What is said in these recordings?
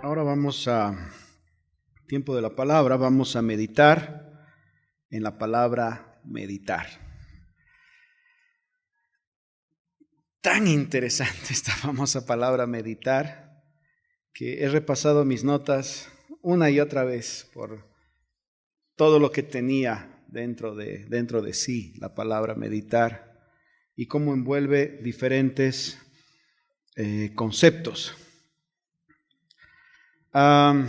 Ahora vamos a tiempo de la palabra, vamos a meditar en la palabra meditar. Tan interesante esta famosa palabra meditar que he repasado mis notas una y otra vez por todo lo que tenía dentro de sí la palabra meditar y cómo envuelve diferentes conceptos. La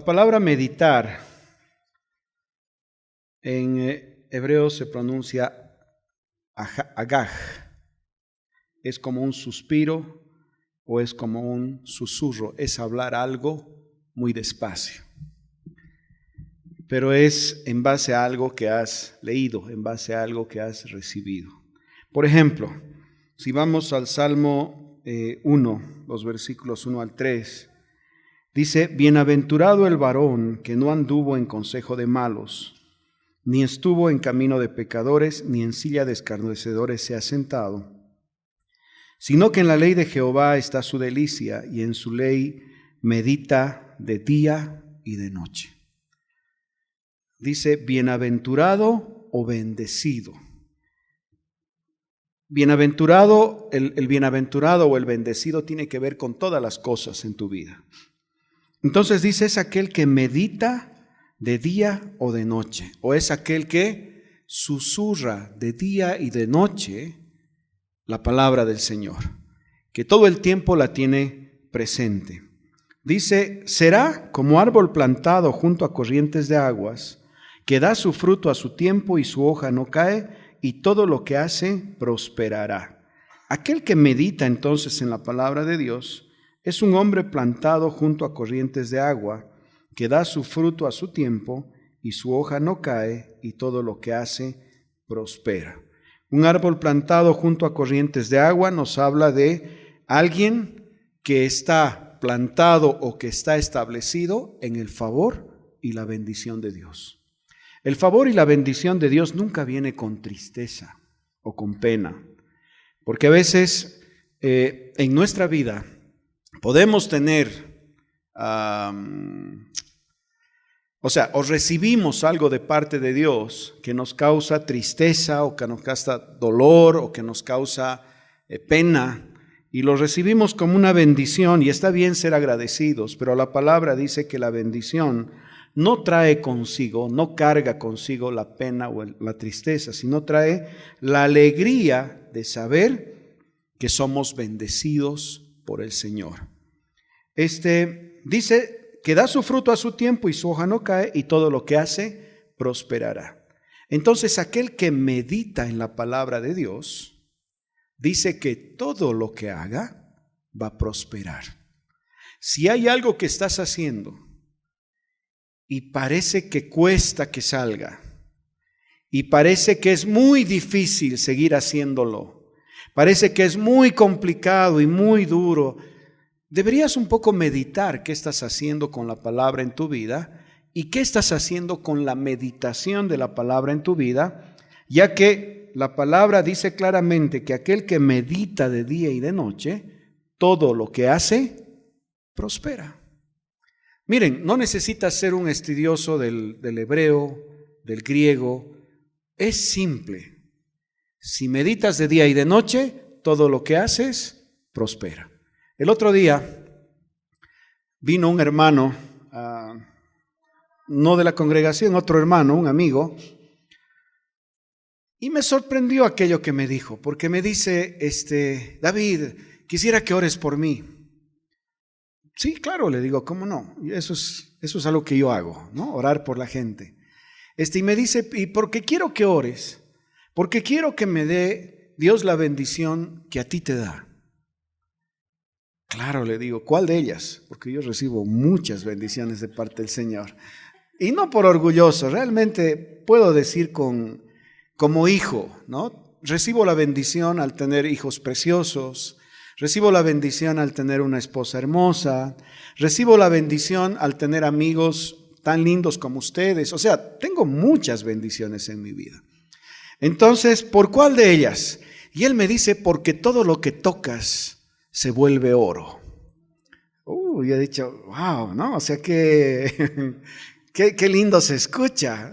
palabra meditar en hebreo se pronuncia agaj. Es como un suspiro o es como un susurro, es hablar algo muy despacio. Pero es en base a algo que has leído, en base a algo que has recibido. Por ejemplo, si vamos al Salmo 1, los versículos 1 al 3, dice: Bienaventurado el varón que no anduvo en consejo de malos, ni estuvo en camino de pecadores, ni en silla de escarnecedores se ha sentado, sino que en la ley de Jehová está su delicia, y en su ley medita de día y de noche. Dice bienaventurado o bendecido. Bienaventurado, el bienaventurado o el bendecido tiene que ver con todas las cosas en tu vida. Entonces dice, es aquel que medita de día o de noche, o es aquel que susurra de día y de noche la palabra del Señor, que todo el tiempo la tiene presente. Dice, será como árbol plantado junto a corrientes de aguas, que da su fruto a su tiempo y su hoja no cae, y todo lo que hace prosperará. Aquel que medita entonces en la palabra de Dios es un hombre plantado junto a corrientes de agua, que da su fruto a su tiempo y su hoja no cae, y todo lo que hace prospera. Un árbol plantado junto a corrientes de agua nos habla de alguien que está plantado o que está establecido en el favor y la bendición de Dios. El favor y la bendición de Dios nunca viene con tristeza o con pena, porque a veces en nuestra vida podemos tener, o recibimos algo de parte de Dios que nos causa tristeza o que nos causa dolor o que nos causa pena, y lo recibimos como una bendición, y está bien ser agradecidos, pero la palabra dice que la bendición no trae consigo, no carga consigo la pena o la tristeza, sino trae la alegría de saber que somos bendecidos por el Señor. Dice que da su fruto a su tiempo y su hoja no cae, y todo lo que hace prosperará. Entonces, aquel que medita en la palabra de Dios dice que todo lo que haga va a prosperar. Si hay algo que estás haciendo y parece que cuesta que salga, y parece que es muy difícil seguir haciéndolo, parece que es muy complicado y muy duro, deberías un poco meditar qué estás haciendo con la palabra en tu vida y qué estás haciendo con la meditación de la palabra en tu vida, ya que la palabra dice claramente que aquel que medita de día y de noche, todo lo que hace prospera. Miren, no necesitas ser un estudioso del hebreo, del griego. Es simple. Si meditas de día y de noche, todo lo que haces prospera. El otro día vino un hermano, no de la congregación, otro hermano, un amigo, y me sorprendió aquello que me dijo, porque me dice, David, quisiera que ores por mí. Sí, claro, le digo, ¿cómo no? Eso es algo que yo hago, ¿no? Orar por la gente. Y me dice, ¿y por qué quiero que ores? Porque quiero que me dé Dios la bendición que a ti te da. Claro, le digo, ¿cuál de ellas? Porque yo recibo muchas bendiciones de parte del Señor. Y no por orgulloso, realmente puedo decir como hijo, ¿no? Recibo la bendición al tener hijos preciosos. Recibo la bendición al tener una esposa hermosa, recibo la bendición al tener amigos tan lindos como ustedes. O sea, tengo muchas bendiciones en mi vida. Entonces, ¿por cuál de ellas? Y él me dice, porque todo lo que tocas se vuelve oro. Yo he dicho, wow, ¿no? O sea que, qué lindo se escucha.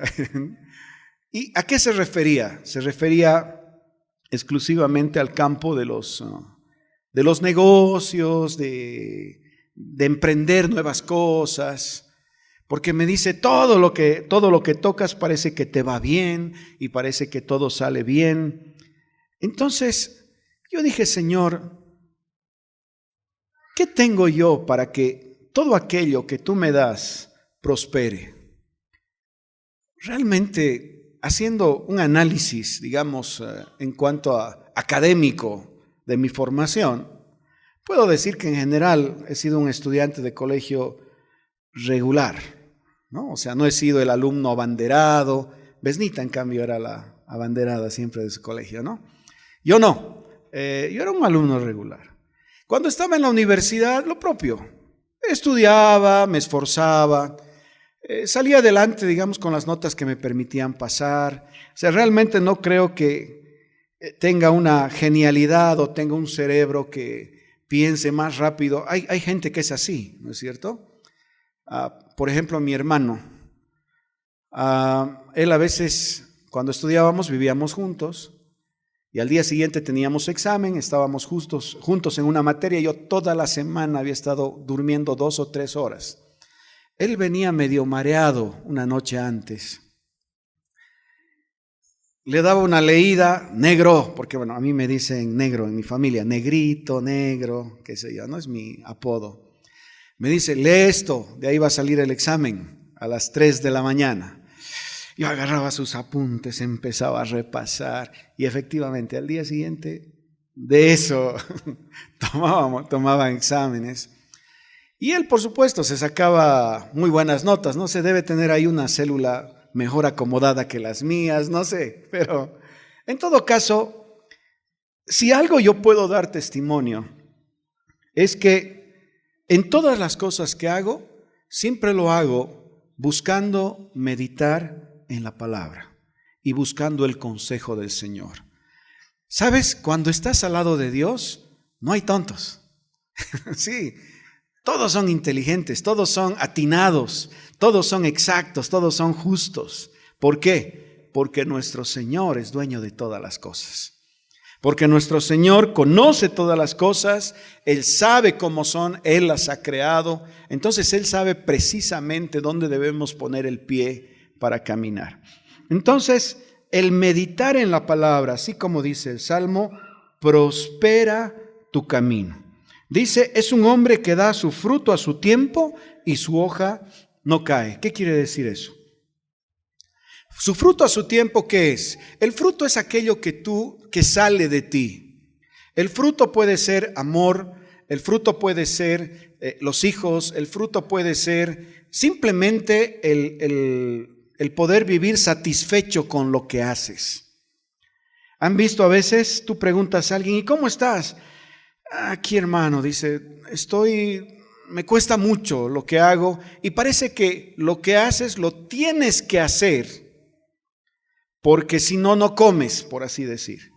¿Y a qué se refería? Se refería exclusivamente al campo de los negocios, de emprender nuevas cosas. Porque me dice, todo lo que tocas parece que te va bien y parece que todo sale bien. Entonces, yo dije, Señor, ¿qué tengo yo para que todo aquello que tú me das prospere? Realmente, haciendo un análisis, digamos, en cuanto a académico de mi formación, puedo decir que en general he sido un estudiante de colegio regular, ¿no? O sea, no he sido el alumno abanderado. Besnita, en cambio, era la abanderada siempre de su colegio, ¿no? Yo no, yo era un alumno regular. Cuando estaba en la universidad, lo propio. Estudiaba, me esforzaba, salía adelante, digamos, con las notas que me permitían pasar. O sea, realmente no creo que tenga una genialidad o tenga un cerebro que piense más rápido. Hay gente que es así, ¿no es cierto? Por ejemplo, mi hermano, él a veces, cuando estudiábamos, vivíamos juntos y al día siguiente teníamos examen, estábamos juntos en una materia. Yo toda la semana había estado durmiendo 2 o 3 horas. Él venía medio mareado una noche antes. Le daba una leída, negro, porque bueno, a mí me dicen negro en mi familia, negrito, negro, qué sé yo, no es mi apodo. Me dice, lee esto, de ahí va a salir el examen a las 3 de la mañana. Yo agarraba sus apuntes, empezaba a repasar y efectivamente al día siguiente de eso tomaban exámenes. Y él, por supuesto, se sacaba muy buenas notas, ¿no? Se debe tener ahí una célula mejor acomodada que las mías, no sé, pero en todo caso, si algo yo puedo dar testimonio, es que en todas las cosas que hago, siempre lo hago buscando meditar en la palabra y buscando el consejo del Señor. ¿Sabes? Cuando estás al lado de Dios, no hay tontos. Sí, todos son inteligentes, todos son atinados, todos son exactos, todos son justos. ¿Por qué? Porque nuestro Señor es dueño de todas las cosas. Porque nuestro Señor conoce todas las cosas, Él sabe cómo son, Él las ha creado. Entonces Él sabe precisamente dónde debemos poner el pie para caminar. Entonces, el meditar en la palabra, así como dice el Salmo, prospera tu camino. Dice, es un hombre que da su fruto a su tiempo y su hoja no cae. ¿Qué quiere decir eso? Su fruto a su tiempo, ¿qué es? El fruto es aquello que sale de ti. El fruto puede ser amor, el fruto puede ser los hijos, el fruto puede ser simplemente el poder vivir satisfecho con lo que haces. ¿Han visto a veces? Tú preguntas a alguien, ¿y cómo estás? Aquí, hermano, dice, me cuesta mucho lo que hago y parece que lo que haces lo tienes que hacer porque si no, no comes, por así decir.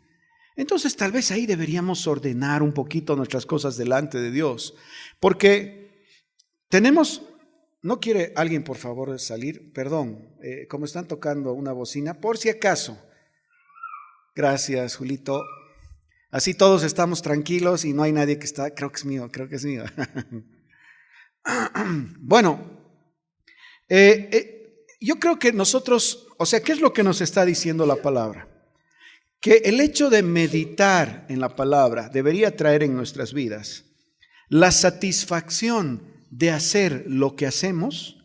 Entonces tal vez ahí deberíamos ordenar un poquito nuestras cosas delante de Dios, porque ¿no quiere alguien por favor salir? Perdón, como están tocando una bocina, por si acaso. Gracias, Julito. Así todos estamos tranquilos y no hay nadie que está, creo que es mío. Bueno, yo creo que nosotros, o sea, ¿qué es lo que nos está diciendo la palabra? Que el hecho de meditar en la palabra debería traer en nuestras vidas la satisfacción de hacer lo que hacemos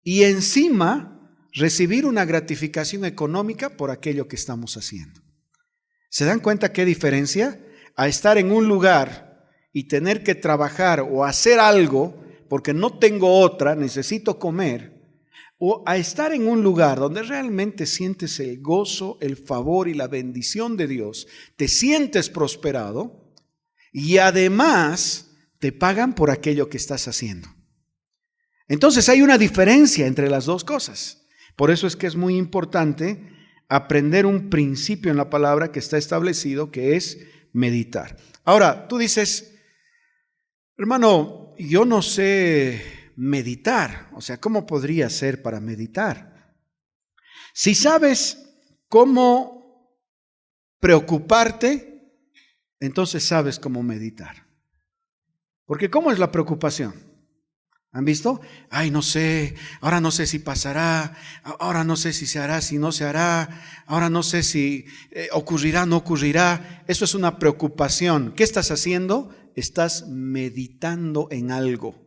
y encima recibir una gratificación económica por aquello que estamos haciendo. ¿Se dan cuenta qué diferencia? A estar en un lugar y tener que trabajar o hacer algo porque no tengo otra, necesito comer, o a estar en un lugar donde realmente sientes el gozo, el favor y la bendición de Dios, te sientes prosperado y además te pagan por aquello que estás haciendo. Entonces hay una diferencia entre las dos cosas. Por eso es que es muy importante aprender un principio en la palabra que está establecido, que es meditar. Ahora, tú dices, hermano, yo no sé meditar. O sea, ¿cómo podría ser para meditar? Si sabes cómo preocuparte, entonces sabes cómo meditar. Porque ¿cómo es la preocupación? ¿Han visto? Ay, no sé, ahora no sé si pasará, ahora no sé si se hará, si no se hará, ahora no sé si ocurrirá, no ocurrirá. Eso es una preocupación. ¿Qué estás haciendo? Estás meditando en algo.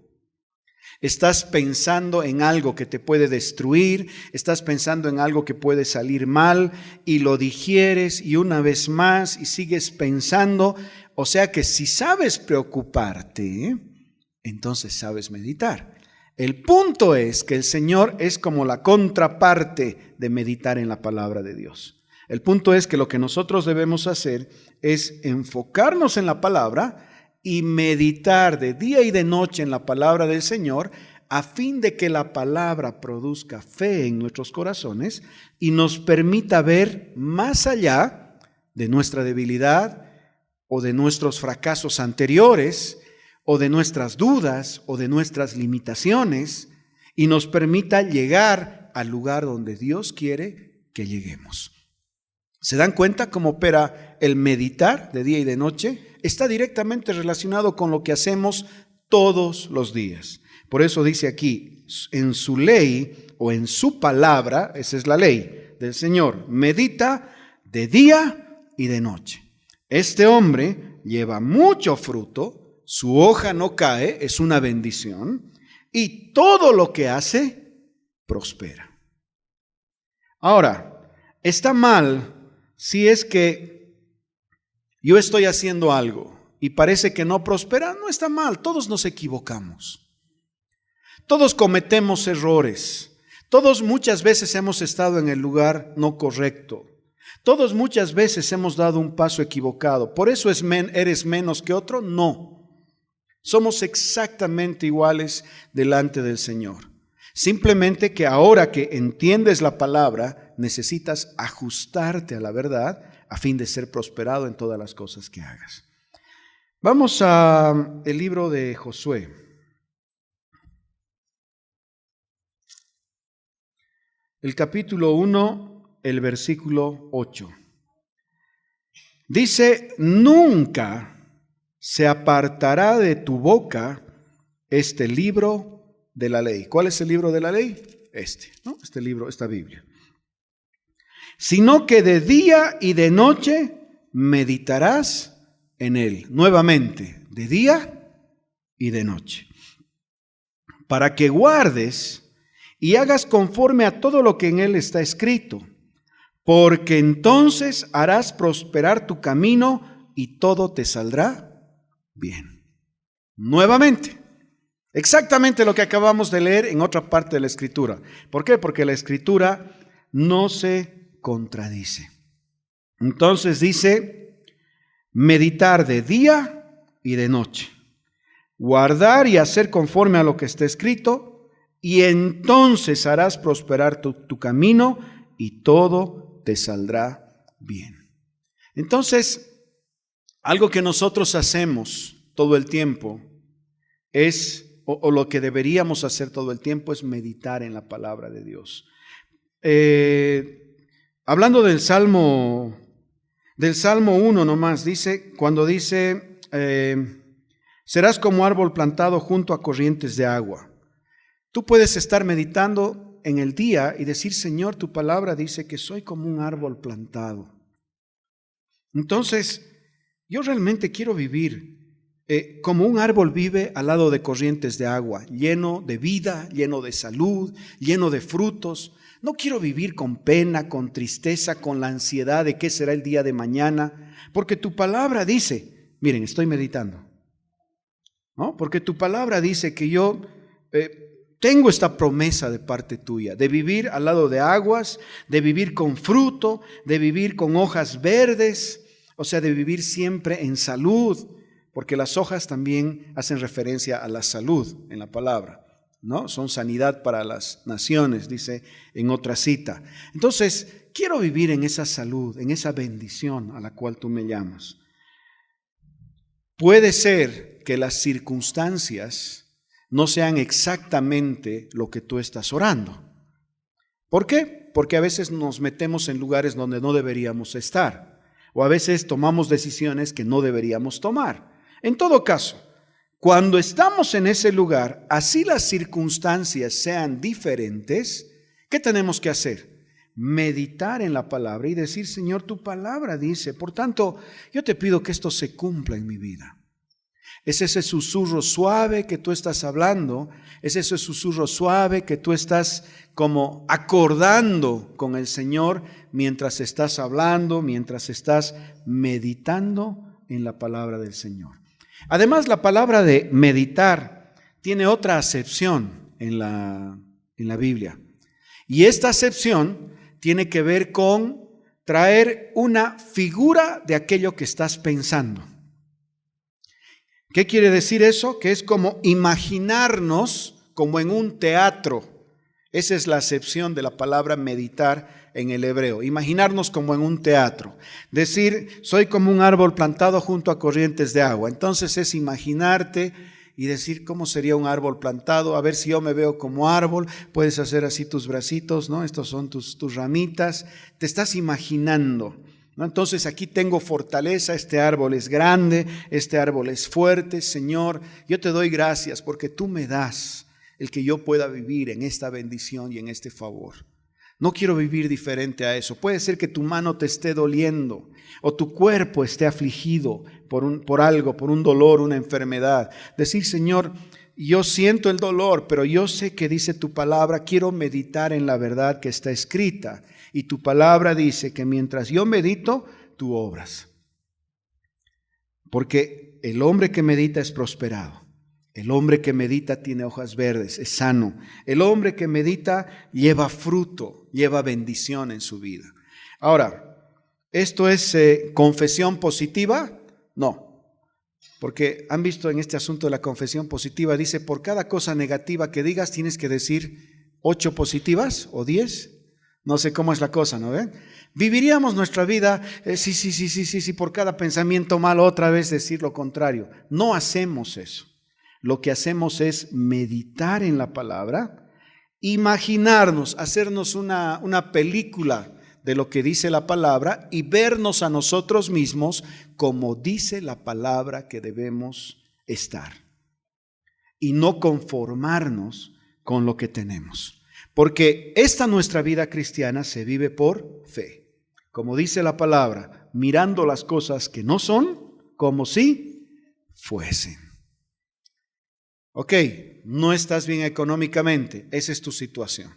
Estás pensando en algo que te puede destruir, estás pensando en algo que puede salir mal y lo digieres y una vez más y sigues pensando. O sea que si sabes preocuparte, entonces sabes meditar. El punto es que el Señor es como la contraparte de meditar en la palabra de Dios. El punto es que lo que nosotros debemos hacer es enfocarnos en la palabra y meditar de día y de noche en la palabra del Señor, a fin de que la palabra produzca fe en nuestros corazones y nos permita ver más allá de nuestra debilidad o de nuestros fracasos anteriores, o de nuestras dudas o de nuestras limitaciones, y nos permita llegar al lugar donde Dios quiere que lleguemos. ¿Se dan cuenta cómo opera el meditar de día y de noche? Está directamente relacionado con lo que hacemos todos los días. Por eso dice aquí, en su ley o en su palabra, esa es la ley del Señor, medita de día y de noche. Este hombre lleva mucho fruto, su hoja no cae, es una bendición, y todo lo que hace prospera. Ahora, está mal si es que yo estoy haciendo algo y parece que no prospera. No está mal, todos nos equivocamos. Todos cometemos errores. Todos muchas veces hemos estado en el lugar no correcto. Todos muchas veces hemos dado un paso equivocado. ¿Por eso eres menos que otro? No. Somos exactamente iguales delante del Señor. Simplemente que ahora que entiendes la palabra, necesitas ajustarte a la verdad a fin de ser prosperado en todas las cosas que hagas. Vamos al libro de Josué. El capítulo 1, el versículo 8. Dice, nunca se apartará de tu boca este libro de la ley. ¿Cuál es el libro de la ley? ¿No? Este libro, esta Biblia. Sino que de día y de noche meditarás en él. Nuevamente, de día y de noche. Para que guardes y hagas conforme a todo lo que en él está escrito. Porque entonces harás prosperar tu camino y todo te saldrá bien. Nuevamente, exactamente lo que acabamos de leer en otra parte de la Escritura. ¿Por qué? Porque la Escritura no se contradice. Entonces dice, meditar de día y de noche, guardar y hacer conforme a lo que está escrito, y entonces harás prosperar tu camino y todo te saldrá bien. Entonces, algo que nosotros hacemos todo el tiempo es, o lo que deberíamos hacer todo el tiempo, es meditar en la palabra de Dios. Hablando del Salmo 1 nomás, dice, cuando dice, serás como árbol plantado junto a corrientes de agua. Tú puedes estar meditando en el día y decir, Señor, tu palabra dice que soy como un árbol plantado. Entonces, yo realmente quiero vivir como un árbol vive al lado de corrientes de agua, lleno de vida, lleno de salud, lleno de frutos. No quiero vivir con pena, con tristeza, con la ansiedad de qué será el día de mañana, porque tu palabra dice, miren, estoy meditando, ¿no? Porque tu palabra dice que yo tengo esta promesa de parte tuya, de vivir al lado de aguas, de vivir con fruto, de vivir con hojas verdes, o sea, de vivir siempre en salud, porque las hojas también hacen referencia a la salud en la palabra. ¿no? Son sanidad para las naciones, dice en otra cita. Entonces, quiero vivir en esa salud, en esa bendición a la cual tú me llamas. Puede ser que las circunstancias no sean exactamente lo que tú estás orando. ¿Por qué? Porque a veces nos metemos en lugares donde no deberíamos estar, o a veces tomamos decisiones que no deberíamos tomar. En todo caso, cuando estamos en ese lugar, así las circunstancias sean diferentes, ¿qué tenemos que hacer? Meditar en la palabra y decir, Señor, tu palabra dice, por tanto, yo te pido que esto se cumpla en mi vida. Es ese susurro suave que tú estás hablando, es ese susurro suave que tú estás como acordando con el Señor mientras estás hablando, mientras estás meditando en la palabra del Señor. Además, la palabra de meditar tiene otra acepción en la Biblia. Y esta acepción tiene que ver con traer una figura de aquello que estás pensando. ¿Qué quiere decir eso? Que es como imaginarnos como en un teatro. Esa es la acepción de la palabra meditar en el hebreo. Imaginarnos como en un teatro. Decir, soy como un árbol plantado junto a corrientes de agua. Entonces es imaginarte y decir, ¿cómo sería un árbol plantado? A ver si yo me veo como árbol. Puedes hacer así tus bracitos, ¿no? Estos son tus ramitas. Te estás imaginando, ¿no? Entonces aquí tengo fortaleza, este árbol es grande, este árbol es fuerte. Señor, yo te doy gracias porque tú me das el que yo pueda vivir en esta bendición y en este favor. No quiero vivir diferente a eso. Puede ser que tu mano te esté doliendo o tu cuerpo esté afligido por algo, por un dolor, una enfermedad. Decir, Señor, yo siento el dolor, pero yo sé que dice tu palabra, quiero meditar en la verdad que está escrita. Y tu palabra dice que mientras yo medito, tú obras. Porque el hombre que medita es prosperado. El hombre que medita tiene hojas verdes, es sano. El hombre que medita lleva fruto, lleva bendición en su vida. Ahora, ¿esto es confesión positiva? No. Porque han visto en este asunto de la confesión positiva, dice, por cada cosa negativa que digas tienes que decir 8 positivas o 10. No sé cómo es la cosa, ¿no ven? Viviríamos nuestra vida, sí, por cada pensamiento malo otra vez decir lo contrario. No hacemos eso. Lo que hacemos es meditar en la palabra, imaginarnos, hacernos una película de lo que dice la palabra y vernos a nosotros mismos como dice la palabra que debemos estar. Y no conformarnos con lo que tenemos. Porque esta nuestra vida cristiana se vive por fe. Como dice la palabra, mirando las cosas que no son como si fuesen. Ok, no estás bien económicamente, esa es tu situación.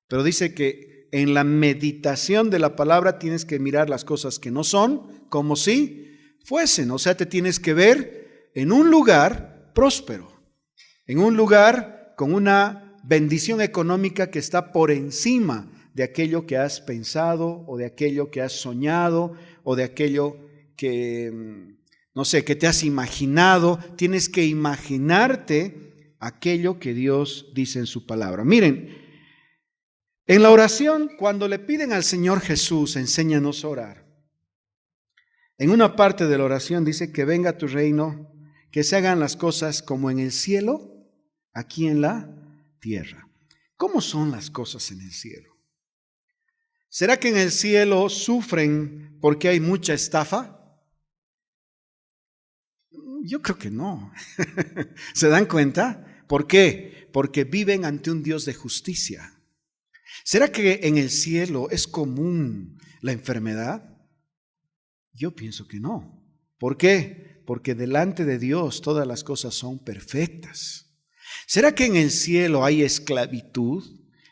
Pero dice que en la meditación de la palabra tienes que mirar las cosas que no son como si fuesen. O sea, te tienes que ver en un lugar próspero, en un lugar con una bendición económica que está por encima de aquello que has pensado o de aquello que has soñado o de aquello que, no sé, que te has imaginado. Tienes que imaginarte aquello que Dios dice en su palabra. Miren, en la oración, cuando le piden al Señor Jesús, enséñanos a orar. En una parte de la oración dice que venga tu reino, que se hagan las cosas como en el cielo, aquí en la tierra. ¿Cómo son las cosas en el cielo? ¿Será que en el cielo sufren porque hay mucha estafa? Yo creo que no. ¿Se dan cuenta? ¿Por qué? Porque viven ante un Dios de justicia. ¿Será que en el cielo es común la enfermedad? Yo pienso que no. ¿Por qué? Porque delante de Dios todas las cosas son perfectas. ¿Será que en el cielo hay esclavitud?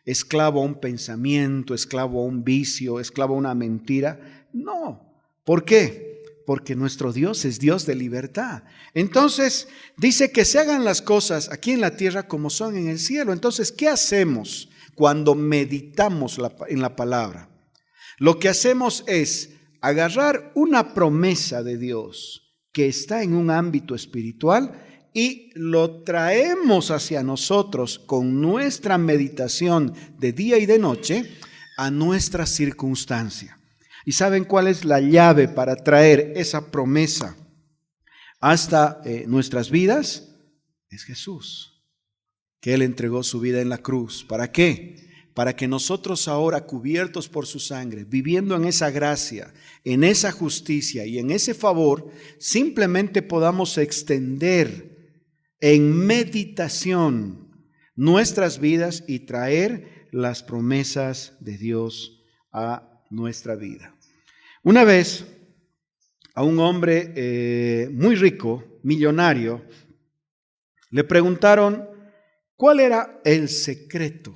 ¿Esclavo a un pensamiento, esclavo a un vicio, esclavo a una mentira? No. ¿Por qué? Porque nuestro Dios es Dios de libertad. Entonces, dice que se hagan las cosas aquí en la tierra como son en el cielo. Entonces, ¿qué hacemos cuando meditamos en la palabra? Lo que hacemos es agarrar una promesa de Dios que está en un ámbito espiritual y lo traemos hacia nosotros con nuestra meditación de día y de noche a nuestra circunstancia. ¿Y saben cuál es la llave para traer esa promesa hasta nuestras vidas? Es Jesús, que Él entregó su vida en la cruz. ¿Para qué? Para que nosotros ahora, cubiertos por su sangre, viviendo en esa gracia, en esa justicia y en ese favor, simplemente podamos extender en meditación nuestras vidas y traer las promesas de Dios a nuestra vida. Una vez a un hombre muy rico, millonario, le preguntaron cuál era el secreto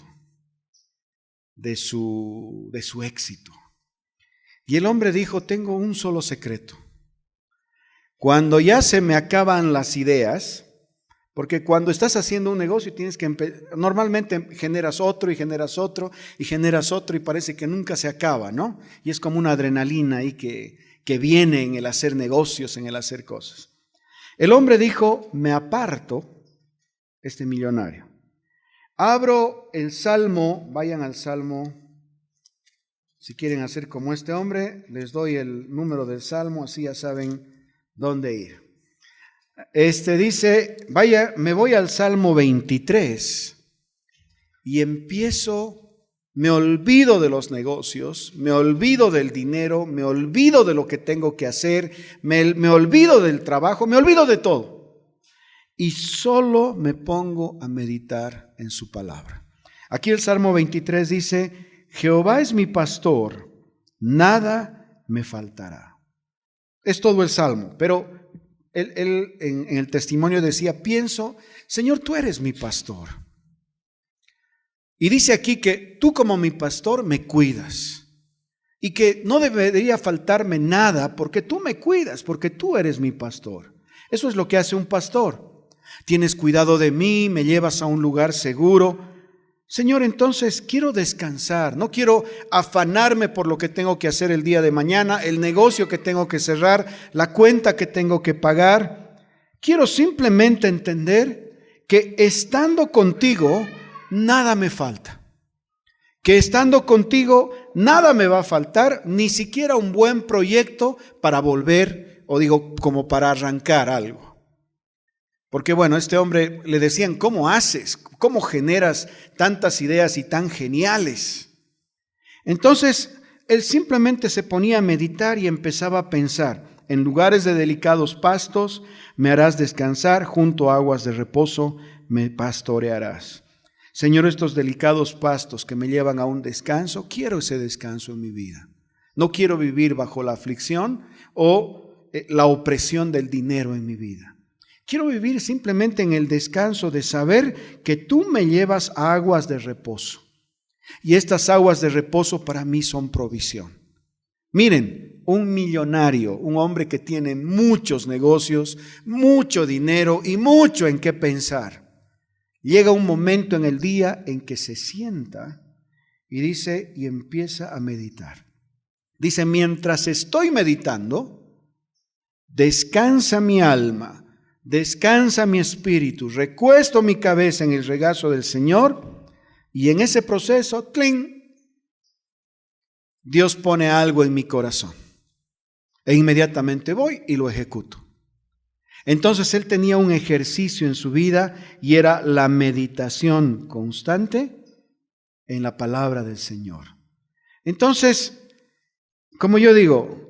de su éxito. Y el hombre dijo: tengo un solo secreto. Cuando ya se me acaban las ideas, porque cuando estás haciendo un negocio tienes que normalmente generas otro y generas otro y generas otro y parece que nunca se acaba, ¿no? Y es como una adrenalina ahí que viene en el hacer negocios, en el hacer cosas. El hombre dijo: me aparto, este millonario. Abro el Salmo, vayan al Salmo, si quieren hacer como este hombre, les doy el número del Salmo, así ya saben dónde ir. Dice, me voy al Salmo 23 y me olvido de los negocios, me olvido del dinero, me olvido de lo que tengo que hacer, me olvido del trabajo, me olvido de todo. Y solo me pongo a meditar en su palabra. Aquí el Salmo 23 dice: Jehová es mi pastor, nada me faltará. Es todo el Salmo, pero él en el testimonio decía: pienso, Señor, tú eres mi pastor. Y dice aquí que tú como mi pastor me cuidas. Y que no debería faltarme nada porque tú me cuidas, porque tú eres mi pastor. Eso es lo que hace un pastor. Tienes cuidado de mí, me llevas a un lugar seguro. Señor, entonces quiero descansar, no quiero afanarme por lo que tengo que hacer el día de mañana, el negocio que tengo que cerrar, la cuenta que tengo que pagar. Quiero simplemente entender que estando contigo, nada me falta. Que estando contigo, nada me va a faltar, ni siquiera un buen proyecto para volver, o digo, como para arrancar algo. Porque bueno, a este hombre le decían: ¿cómo haces? ¿Cómo generas tantas ideas y tan geniales? Entonces, él simplemente se ponía a meditar y empezaba a pensar: en lugares de delicados pastos me harás descansar, junto a aguas de reposo me pastorearás. Señor, estos delicados pastos que me llevan a un descanso, quiero ese descanso en mi vida. No quiero vivir bajo la aflicción o la opresión del dinero en mi vida. Quiero vivir simplemente en el descanso de saber que tú me llevas a aguas de reposo. Y estas aguas de reposo para mí son provisión. Miren, un millonario, un hombre que tiene muchos negocios, mucho dinero y mucho en qué pensar. Llega un momento en el día en que se sienta y dice, y empieza a meditar. Dice: mientras estoy meditando, descansa mi alma. Descansa mi espíritu, recuesto mi cabeza en el regazo del Señor y en ese proceso, ¡cling!, Dios pone algo en mi corazón e inmediatamente voy y lo ejecuto. Entonces él tenía un ejercicio en su vida y era la meditación constante en la palabra del Señor. Entonces, como yo digo,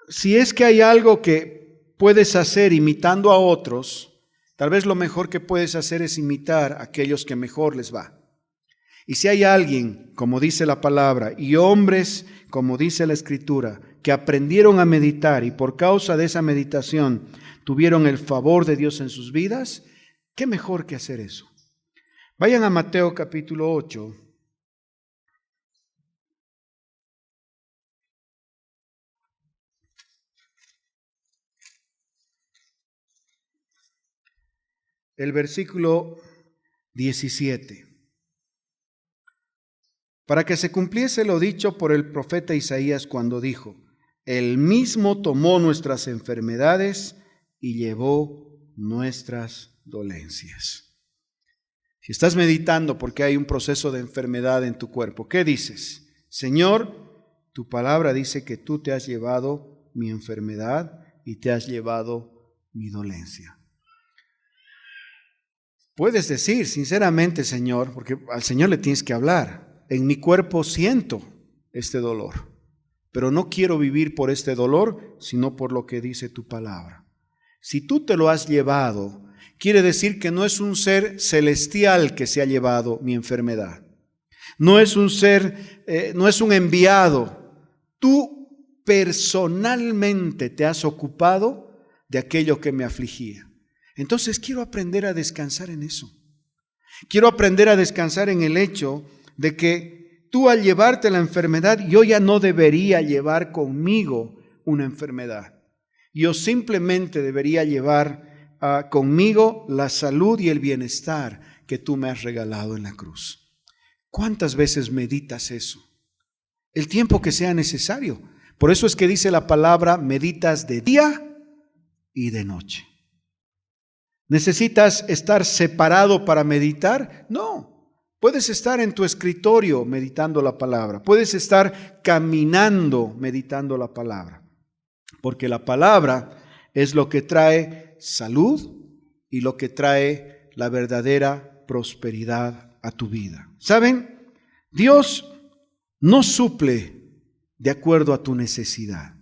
si es que hay algo que puedes hacer imitando a otros, tal vez lo mejor que puedes hacer es imitar a aquellos que mejor les va. Y si hay alguien, como dice la palabra, y hombres, como dice la Escritura, que aprendieron a meditar y por causa de esa meditación tuvieron el favor de Dios en sus vidas, ¿qué mejor que hacer eso? Vayan a Mateo capítulo 8. El versículo 17. Para que se cumpliese lo dicho por el profeta Isaías cuando dijo: Él mismo tomó nuestras enfermedades y llevó nuestras dolencias. Si estás meditando porque hay un proceso de enfermedad en tu cuerpo, ¿qué dices? Señor, tu palabra dice que tú te has llevado mi enfermedad y te has llevado mi dolencia. Puedes decir sinceramente, Señor, porque al Señor le tienes que hablar. En mi cuerpo siento este dolor, pero no quiero vivir por este dolor, sino por lo que dice tu palabra. Si tú te lo has llevado, quiere decir que no es un ser celestial que se ha llevado mi enfermedad. No es un ser, no es un enviado. Tú personalmente te has ocupado de aquello que me afligía. Entonces quiero aprender a descansar en eso. Quiero aprender a descansar en el hecho de que tú al llevarte la enfermedad, yo ya no debería llevar conmigo una enfermedad. Yo simplemente debería llevar conmigo la salud y el bienestar que tú me has regalado en la cruz. ¿Cuántas veces meditas eso? El tiempo que sea necesario. Por eso es que dice la palabra, meditas de día y de noche. ¿Necesitas estar separado para meditar? No. Puedes estar en tu escritorio meditando la palabra. Puedes estar caminando meditando la palabra. Porque la palabra es lo que trae salud y lo que trae la verdadera prosperidad a tu vida. ¿Saben? Dios no suple de acuerdo a tu necesidad.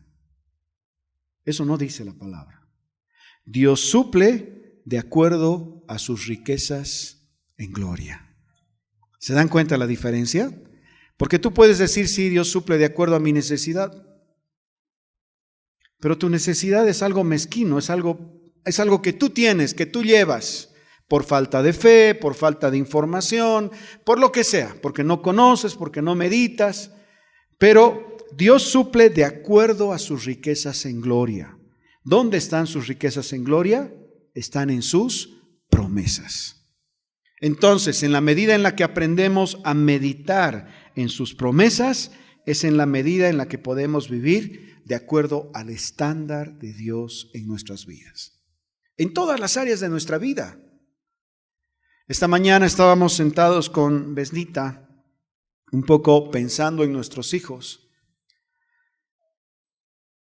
Eso no dice la palabra. Dios suple de acuerdo a sus riquezas en gloria. ¿Se dan cuenta la diferencia? Porque tú puedes decir, sí, Dios suple de acuerdo a mi necesidad, pero tu necesidad es algo mezquino, es algo que tú tienes, que tú llevas, por falta de fe, por falta de información, por lo que sea, porque no conoces, porque no meditas, pero Dios suple de acuerdo a sus riquezas en gloria. ¿Dónde están sus riquezas en gloria? Están en sus promesas. Entonces, en la medida en la que aprendemos a meditar en sus promesas, es en la medida en la que podemos vivir de acuerdo al estándar de Dios en nuestras vidas. En todas las áreas de nuestra vida. Esta mañana estábamos sentados con Besnita, un poco pensando en nuestros hijos.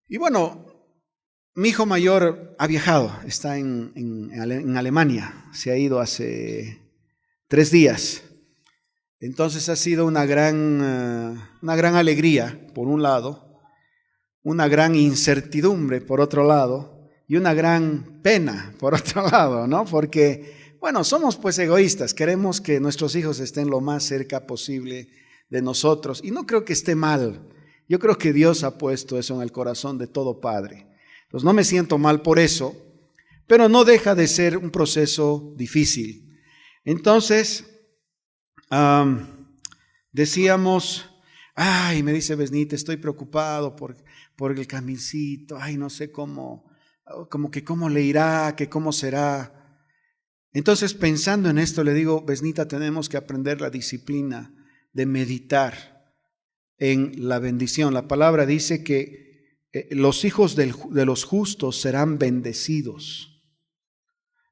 Y bueno, mi hijo mayor ha viajado, está en Alemania, se ha ido hace 3 días. Entonces ha sido una gran alegría, por un lado, una gran incertidumbre, por otro lado, y una gran pena, por otro lado, ¿no? Porque, bueno, somos pues egoístas, queremos que nuestros hijos estén lo más cerca posible de nosotros, y no creo que esté mal. Yo creo que Dios ha puesto eso en el corazón de todo padre. Entonces no me siento mal por eso, pero no deja de ser un proceso difícil. Entonces, decíamos, ay, me dice Besnita, estoy preocupado por el camincito, ay, no sé cómo le irá, que cómo será. Entonces, pensando en esto, le digo, Besnita, tenemos que aprender la disciplina de meditar en la bendición. La palabra dice que los hijos de los justos serán bendecidos.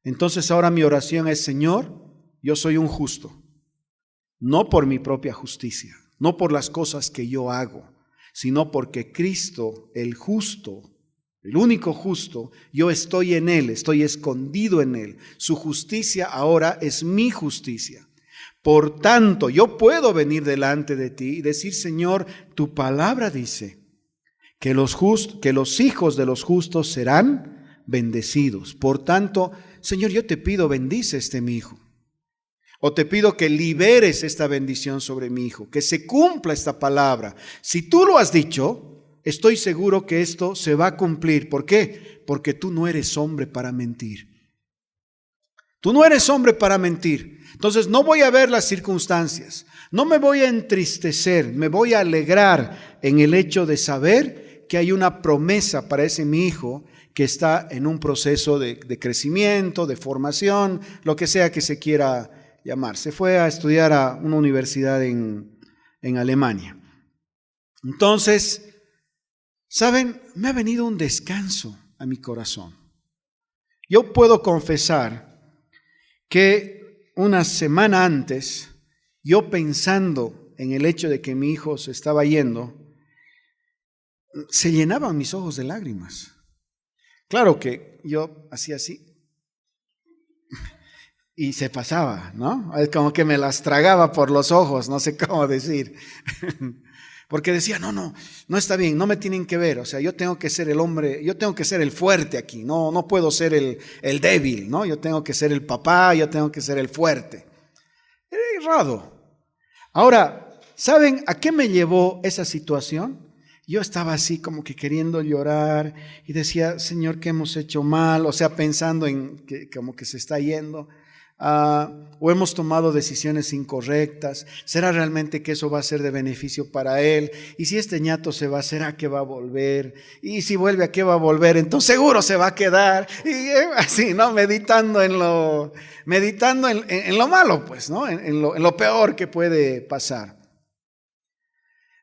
Entonces ahora mi oración es, Señor, yo soy un justo, no por mi propia justicia, no por las cosas que yo hago, sino porque Cristo, el justo, el único justo, yo estoy en Él, estoy escondido en Él. Su justicia ahora es mi justicia. Por tanto, yo puedo venir delante de ti y decir, Señor, tu palabra dice que los hijos de los justos serán bendecidos. Por tanto, Señor, yo te pido, bendice mi hijo. O te pido que liberes esta bendición sobre mi hijo, que se cumpla esta palabra. Si tú lo has dicho, estoy seguro que esto se va a cumplir. ¿Por qué? Porque tú no eres hombre para mentir. Tú no eres hombre para mentir. Entonces no voy a ver las circunstancias, no me voy a entristecer, me voy a alegrar en el hecho de saber que hay una promesa para ese mi hijo que está en un proceso de crecimiento, de formación, lo que sea que se quiera llamar. Se fue a estudiar a una universidad en Alemania. Entonces, ¿saben? Me ha venido un descanso a mi corazón. Yo puedo confesar que una semana antes, yo pensando en el hecho de que mi hijo se estaba yendo, se llenaban mis ojos de lágrimas. Claro que yo hacía así y se pasaba, ¿no? Es como que me las tragaba por los ojos, no sé cómo decir. Porque decía, no está bien, no me tienen que ver, o sea, yo tengo que ser el hombre, yo tengo que ser el fuerte aquí, no puedo ser el débil, ¿no? Yo tengo que ser el papá, yo tengo que ser el fuerte. Era errado. Ahora, ¿saben a qué me llevó esa situación? Yo estaba así como que queriendo llorar y decía, Señor, ¿qué hemos hecho mal? O sea, pensando en que como que se está yendo. O hemos tomado decisiones incorrectas. ¿Será realmente que eso va a ser de beneficio para él? Y si este ñato se va, ¿será que va a volver? Y si vuelve, ¿a qué va a volver? Entonces seguro se va a quedar. Y así, ¿no? Meditando en lo malo, pues, ¿no? En lo peor que puede pasar.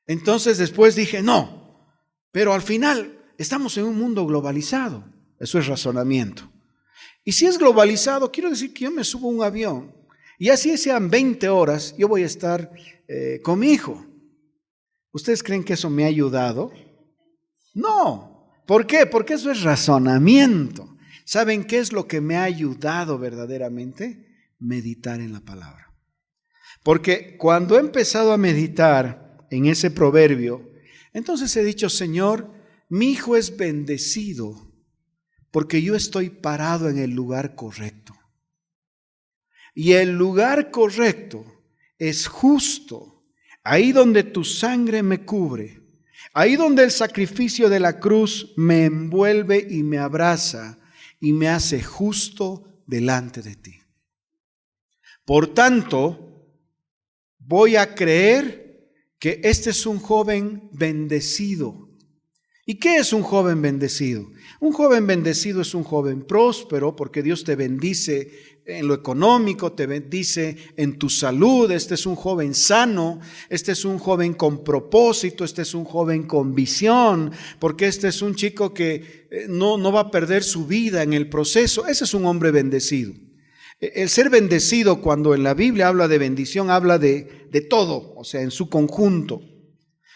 Entonces después dije, no, pero al final estamos en un mundo globalizado. Eso es razonamiento. Y si es globalizado, quiero decir que yo me subo a un avión y así sean 20 horas, yo voy a estar con mi hijo. ¿Ustedes creen que eso me ha ayudado? No. ¿Por qué? Porque eso es razonamiento. ¿Saben qué es lo que me ha ayudado verdaderamente? Meditar en la palabra. Porque cuando he empezado a meditar en ese proverbio, entonces he dicho, Señor, mi hijo es bendecido porque yo estoy parado en el lugar correcto. Y el lugar correcto es justo, ahí donde tu sangre me cubre, ahí donde el sacrificio de la cruz me envuelve y me abraza y me hace justo delante de ti. Por tanto, voy a creer que este es un joven bendecido. ¿Y qué es un joven bendecido? Un joven bendecido es un joven próspero porque Dios te bendice en lo económico, te bendice en tu salud. Este es un joven sano, este es un joven con propósito, este es un joven con visión, porque este es un chico que no va a perder su vida en el proceso. Ese es un hombre bendecido. El ser bendecido, cuando en la Biblia habla de bendición, habla de todo, o sea, en su conjunto.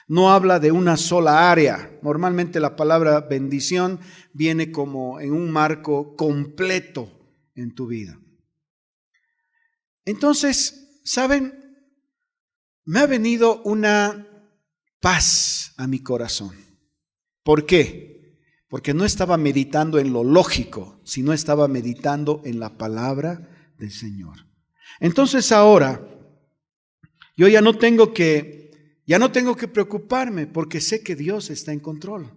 No habla de una sola área. Normalmente la palabra bendición viene como en un marco completo en tu vida. Entonces, ¿saben? Me ha venido una paz a mi corazón. ¿Por qué? Porque no estaba meditando en lo lógico, sino estaba meditando en la palabra del Señor. Entonces ahora, yo ya no tengo que preocuparme porque sé que Dios está en control,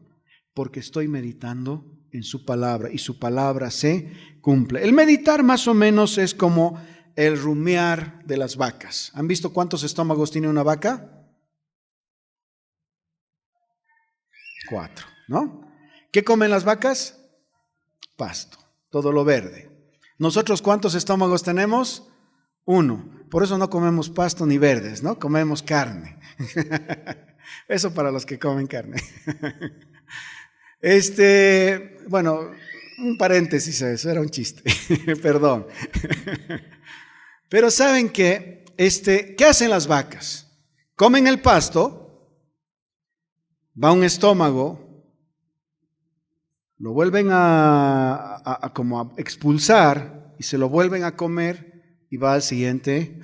porque estoy meditando en su palabra y su palabra se cumple. El meditar más o menos es como el rumiar de las vacas. ¿Han visto cuántos estómagos tiene una vaca? 4, ¿no? ¿Qué comen las vacas? Pasto, todo lo verde. ¿Nosotros cuántos estómagos tenemos? 1. Por eso no comemos pasto ni verdes, ¿no? Comemos carne. Eso para los que comen carne. Bueno, un paréntesis, eso era un chiste. Perdón. Pero ¿saben qué? ¿Qué hacen las vacas? Comen el pasto, va a un estómago, lo vuelven como a expulsar y se lo vuelven a comer y va al siguiente.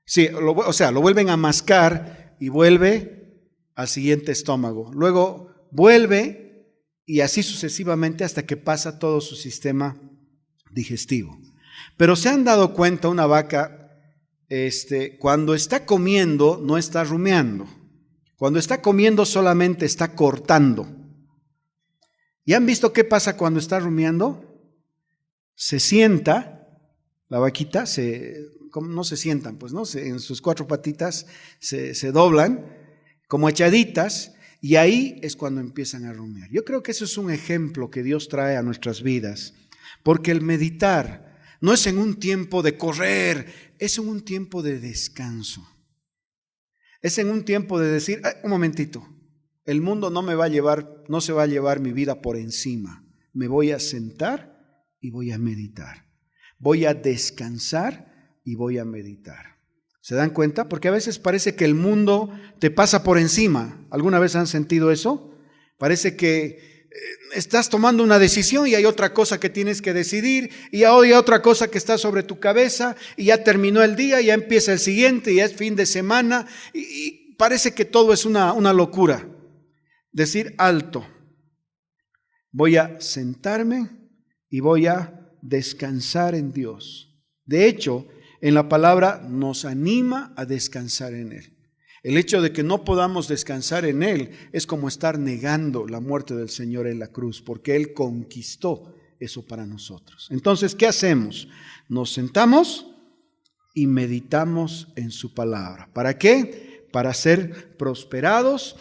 Sí, lo vuelven a mascar y vuelve al siguiente estómago. Luego vuelve y así sucesivamente hasta que pasa todo su sistema digestivo. Pero se han dado cuenta, una vaca, cuando está comiendo no está rumiando. Cuando está comiendo solamente está cortando. ¿Y han visto qué pasa cuando está rumiando? Se sienta, la vaquita, no se sientan, pues, ¿no? En sus 4 patitas se doblan como echaditas y ahí es cuando empiezan a rumiar. Yo creo que eso es un ejemplo que Dios trae a nuestras vidas, porque el meditar no es en un tiempo de correr, es en un tiempo de descanso. Es en un tiempo de decir, un momentito, el mundo no se va a llevar mi vida por encima. Me voy a sentar y voy a meditar. Voy a descansar y voy a meditar. ¿Se dan cuenta? Porque a veces parece que el mundo te pasa por encima. ¿Alguna vez han sentido eso? Parece que estás tomando una decisión y hay otra cosa que tienes que decidir y hay otra cosa que está sobre tu cabeza y ya terminó el día, ya empieza el siguiente, ya es fin de semana y parece que todo es una locura. Decir alto, voy a sentarme y voy a descansar en Dios. De hecho, en la palabra nos anima a descansar en Él. El hecho de que no podamos descansar en Él es como estar negando la muerte del Señor en la cruz, porque Él conquistó eso para nosotros. Entonces, ¿qué hacemos? Nos sentamos y meditamos en su palabra. ¿Para qué? Para ser prosperados,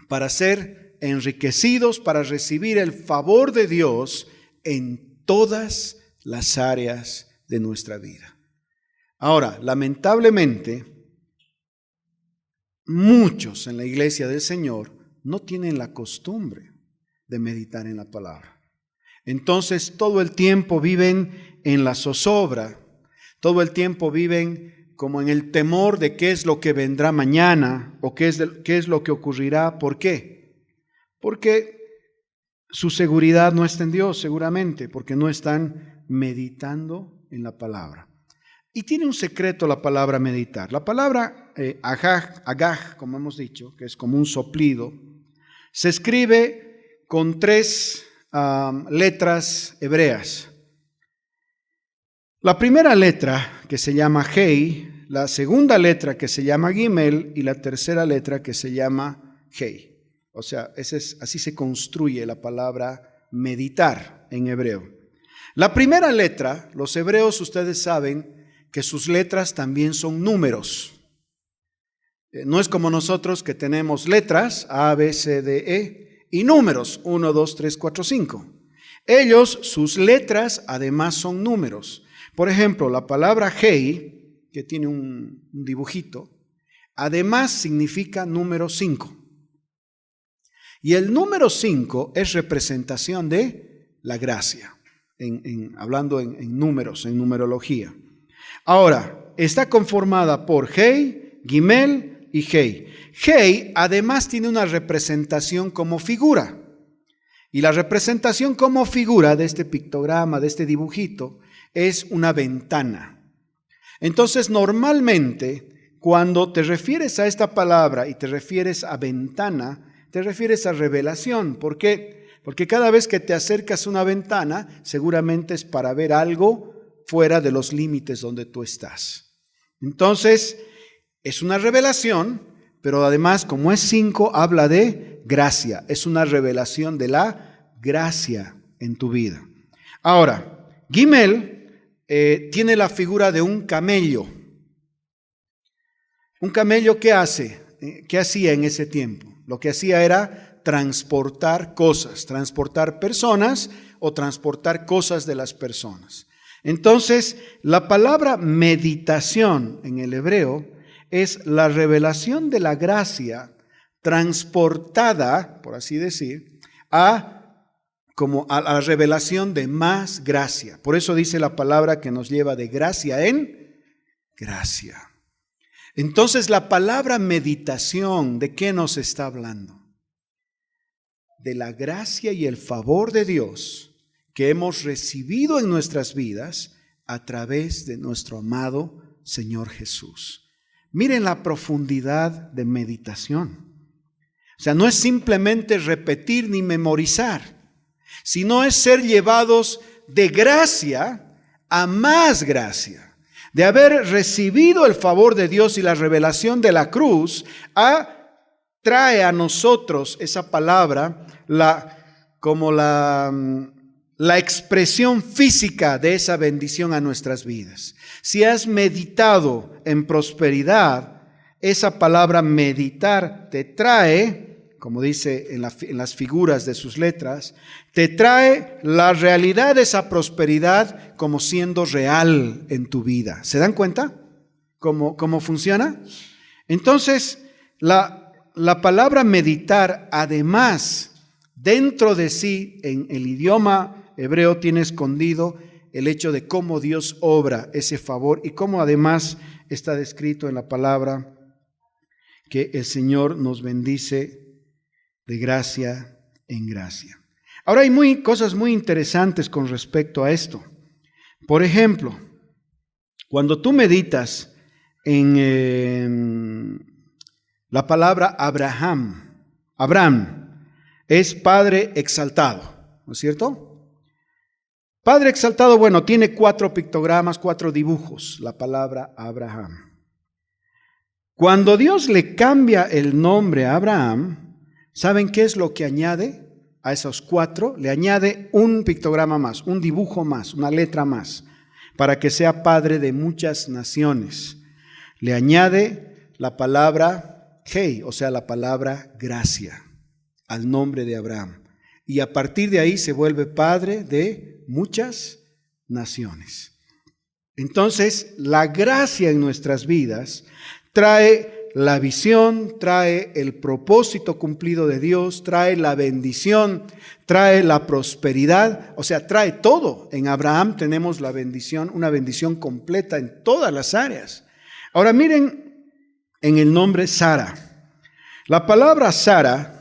para ser enriquecidos, para recibir el favor de Dios en todas las áreas de nuestra vida. Ahora, lamentablemente, muchos en la iglesia del Señor no tienen la costumbre de meditar en la palabra. Entonces, todo el tiempo viven en la zozobra, todo el tiempo viven como en el temor de qué es lo que vendrá mañana o qué es lo que ocurrirá. ¿Por qué? Porque su seguridad no está en Dios, seguramente, porque no están meditando en la palabra. Y tiene un secreto la palabra meditar. La palabra agag, como hemos dicho, que es como un soplido, se escribe con 3 letras hebreas. La primera letra, que se llama Hei, la segunda letra, que se llama Gimel, y la tercera letra, que se llama Hei. O sea, así se construye la palabra meditar en hebreo. La primera letra, los hebreos, ustedes saben que sus letras también son números. No es como nosotros que tenemos letras A, B, C, D, E y números 1, 2, 3, 4, 5. Ellos, sus letras además son números. Por ejemplo, la palabra Hei, que tiene un dibujito, además significa número 5. Y el número 5 es representación de la gracia, hablando en números, en numerología. Ahora, está conformada por Hei, Gimel y Hei. Hei además tiene una representación como figura. Y la representación como figura de este pictograma, de este dibujito, es una ventana. Entonces, normalmente, cuando te refieres a esta palabra y te refieres a ventana, te refieres a revelación. ¿Por qué? Porque cada vez que te acercas a una ventana, seguramente es para ver algo fuera de los límites donde tú estás. Entonces, es una revelación, pero además, como es 5, habla de gracia. Es una revelación de la gracia en tu vida. Ahora, Gimel tiene la figura de un camello. ¿Un camello qué hace? ¿Qué hacía en ese tiempo? Lo que hacía era transportar cosas, transportar personas o transportar cosas de las personas. Entonces, la palabra meditación en el hebreo es la revelación de la gracia transportada, por así decir, a la revelación de más gracia. Por eso dice la palabra que nos lleva de gracia en gracia. Entonces, la palabra meditación, ¿de qué nos está hablando? De la gracia y el favor de Dios que hemos recibido en nuestras vidas a través de nuestro amado Señor Jesús. Miren la profundidad de meditación. O sea, no es simplemente repetir ni memorizar, sino es ser llevados de gracia a más gracia. De haber recibido el favor de Dios y la revelación de la cruz, trae a nosotros esa palabra, como la expresión física de esa bendición a nuestras vidas. Si has meditado en prosperidad, esa palabra meditar te trae, como dice en las figuras de sus letras, te trae la realidad de esa prosperidad como siendo real en tu vida. ¿Se dan cuenta cómo funciona? Entonces, la palabra meditar, además, dentro de sí, en el idioma hebreo tiene escondido el hecho de cómo Dios obra ese favor y cómo además está descrito en la palabra que el Señor nos bendice de gracia en gracia. Ahora hay cosas muy interesantes con respecto a esto. Por ejemplo, cuando tú meditas en la palabra Abraham es Padre exaltado, ¿no es cierto? Padre exaltado, bueno, tiene 4 pictogramas, 4 dibujos, la palabra Abraham. Cuando Dios le cambia el nombre a Abraham, ¿saben qué es lo que añade a esos 4? Le añade un pictograma más, un dibujo más, una letra más, para que sea padre de muchas naciones. Le añade la palabra Hey, o sea, la palabra gracia, al nombre de Abraham. Y a partir de ahí se vuelve padre de muchas naciones. Entonces, la gracia en nuestras vidas trae la visión, trae el propósito cumplido de Dios, trae la bendición, trae la prosperidad, o sea, trae todo. En Abraham tenemos la bendición, una bendición completa en todas las áreas. Ahora miren en el nombre Sara. La palabra Sara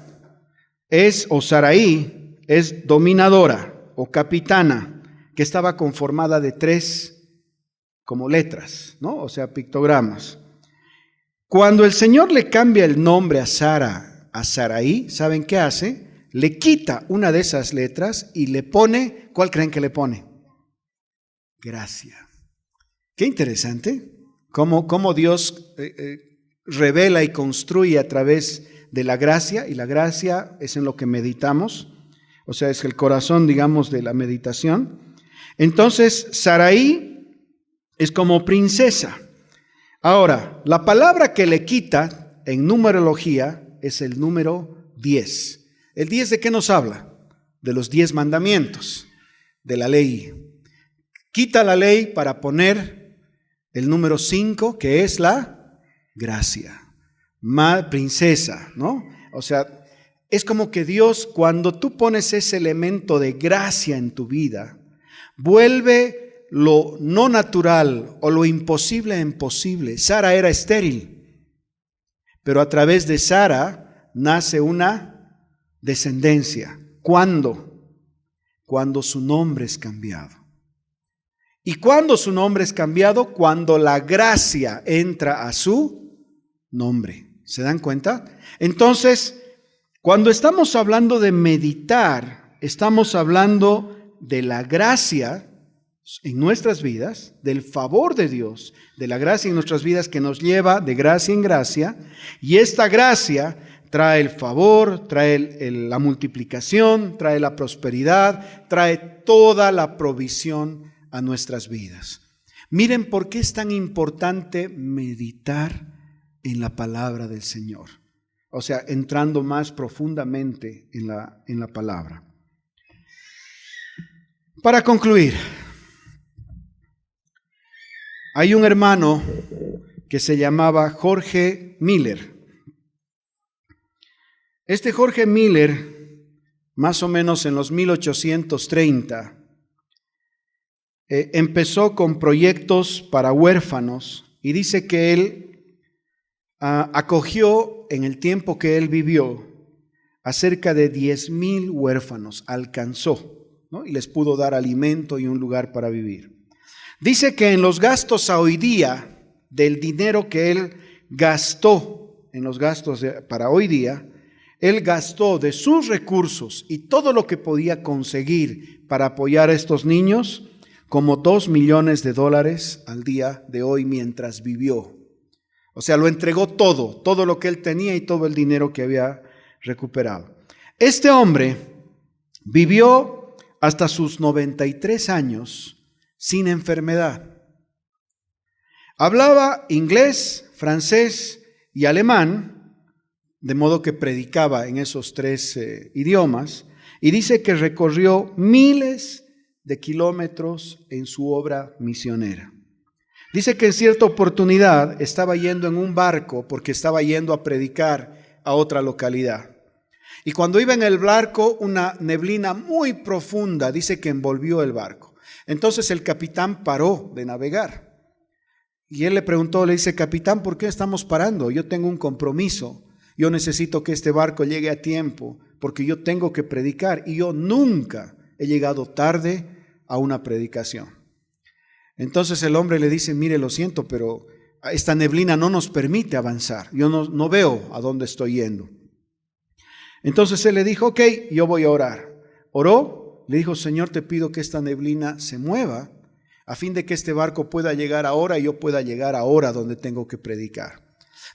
o Saraí, es dominadora o capitana, que estaba conformada de 3 como letras, ¿no? O sea, pictogramas. Cuando el Señor le cambia el nombre a Sara, a Saraí, ¿saben qué hace? Le quita una de esas letras y le pone, ¿cuál creen que le pone? Gracia. Qué interesante, cómo Dios revela y construye a través de la gracia, y la gracia es en lo que meditamos, o sea, es el corazón, digamos, de la meditación. Entonces, Saraí es como princesa. Ahora, la palabra que le quita en numerología es el número 10. ¿El 10 de qué nos habla? De los 10 mandamientos, de la ley. Quita la ley para poner el número 5, que es la gracia. Princesa, ¿no? O sea, es como que Dios, cuando tú pones ese elemento de gracia en tu vida, vuelve lo no natural o lo imposible en posible. Sara era estéril, pero a través de Sara nace una descendencia. ¿Cuándo? Cuando su nombre es cambiado. ¿Y cuándo su nombre es cambiado? Cuando la gracia entra a su nombre. ¿Se dan cuenta? Entonces, cuando estamos hablando de meditar, estamos hablando de la gracia en nuestras vidas, del favor de Dios, de la gracia en nuestras vidas que nos lleva de gracia en gracia, y esta gracia trae el favor, trae la multiplicación, trae la prosperidad, trae toda la provisión a nuestras vidas. Miren por qué es tan importante meditar en la palabra del Señor, o sea, entrando más profundamente en la palabra. Para concluir, hay un hermano que se llamaba Jorge Miller. Este Jorge Miller, más o menos en los 1830, empezó con proyectos para huérfanos y dice que él acogió en el tiempo que él vivió a cerca de 10,000 huérfanos, alcanzó, ¿no? Y les pudo dar alimento y un lugar para vivir. Dice que en los gastos a hoy día, del dinero que él gastó, en los gastos para hoy día, él gastó de sus recursos y todo lo que podía conseguir para apoyar a estos niños, como $2 millones al día de hoy mientras vivió. O sea, lo entregó todo lo que él tenía y todo el dinero que había recuperado. Este hombre vivió hasta sus 93 años sin enfermedad. Hablaba inglés, francés y alemán, de modo que predicaba en esos 3 idiomas, y dice que recorrió miles de kilómetros en su obra misionera. Dice que en cierta oportunidad estaba yendo en un barco porque estaba yendo a predicar a otra localidad. Y cuando iba en el barco, una neblina muy profunda, dice que envolvió el barco. Entonces el capitán paró de navegar. Y él le preguntó, le dice, capitán, ¿por qué estamos parando? Yo tengo un compromiso. Yo necesito que este barco llegue a tiempo, porque yo tengo que predicar. Y yo nunca he llegado tarde a una predicación. Entonces el hombre le dice, mire, lo siento, pero esta neblina no nos permite avanzar. Yo no veo a dónde estoy yendo. Entonces él le dijo, ok, yo voy a orar. Oró, le dijo, Señor, te pido que esta neblina se mueva a fin de que este barco pueda llegar ahora y yo pueda llegar ahora donde tengo que predicar.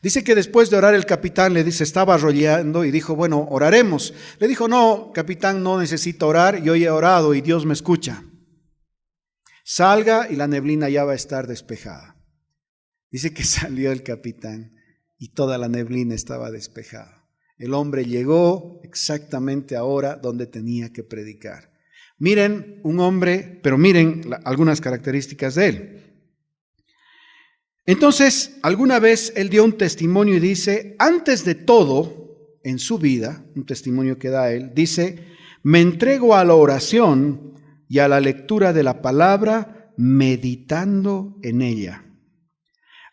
Dice que después de orar el capitán le dice, estaba arrollando y dijo, bueno, oraremos. Le dijo, no, capitán, no necesito orar, yo ya he orado y Dios me escucha. Salga y la neblina ya va a estar despejada. Dice que salió el capitán y toda la neblina estaba despejada. El hombre llegó exactamente ahora donde tenía que predicar. Miren un hombre, pero miren algunas características de él. Entonces, alguna vez él dio un testimonio y dice, antes de todo en su vida, un testimonio que da él, dice, me entrego a la oración y a la lectura de la palabra, meditando en ella,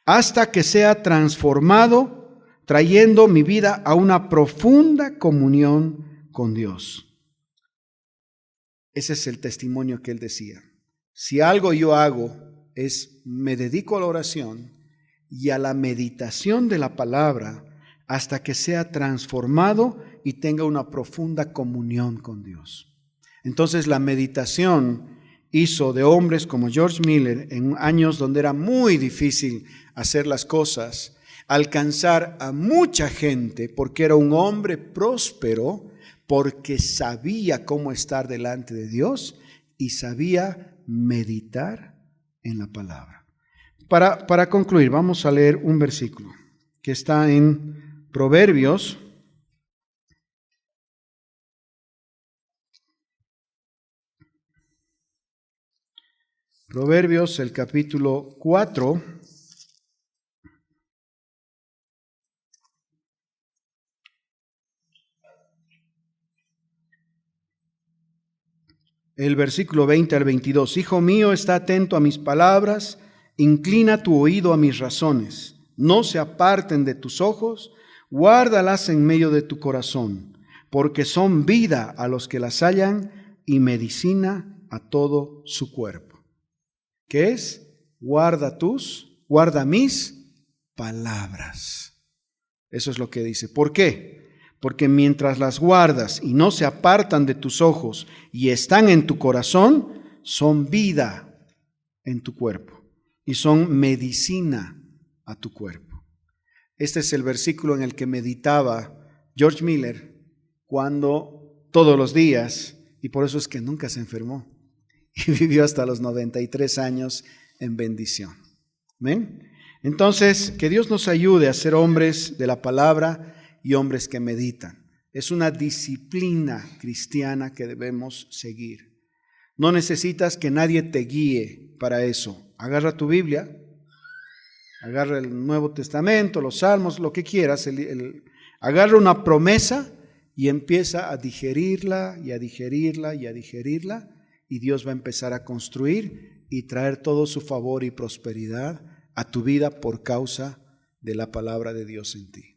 hasta que sea transformado, trayendo mi vida a una profunda comunión con Dios. Ese es el testimonio que él decía. Si algo yo hago es me dedico a la oración y a la meditación de la palabra hasta que sea transformado y tenga una profunda comunión con Dios. Entonces la meditación hizo de hombres como George Miller en años donde era muy difícil hacer las cosas, alcanzar a mucha gente porque era un hombre próspero, porque sabía cómo estar delante de Dios y sabía meditar en la palabra. Para concluir, vamos a leer un versículo que está en Proverbios. Proverbios, el capítulo 4. El versículo 20 al 22. Hijo mío, está atento a mis palabras, inclina tu oído a mis razones. No se aparten de tus ojos, guárdalas en medio de tu corazón, porque son vida a los que las hallan y medicina a todo su cuerpo. ¿Qué es? Guarda mis palabras. Eso es lo que dice. ¿Por qué? Porque mientras las guardas y no se apartan de tus ojos y están en tu corazón, son vida en tu cuerpo y son medicina a tu cuerpo. Este es el versículo en el que meditaba George Miller cuando todos los días, y por eso es que nunca se enfermó y vivió hasta los 93 años en bendición. ¿Ven? Entonces, que Dios nos ayude a ser hombres de la palabra y hombres que meditan. Es una disciplina cristiana que debemos seguir. No necesitas que nadie te guíe para eso. Agarra tu Biblia, agarra el Nuevo Testamento, los Salmos, lo que quieras, agarra una promesa y empieza a digerirla y a digerirla y a digerirla, y Dios va a empezar a construir y traer todo su favor y prosperidad a tu vida por causa de la palabra de Dios en ti.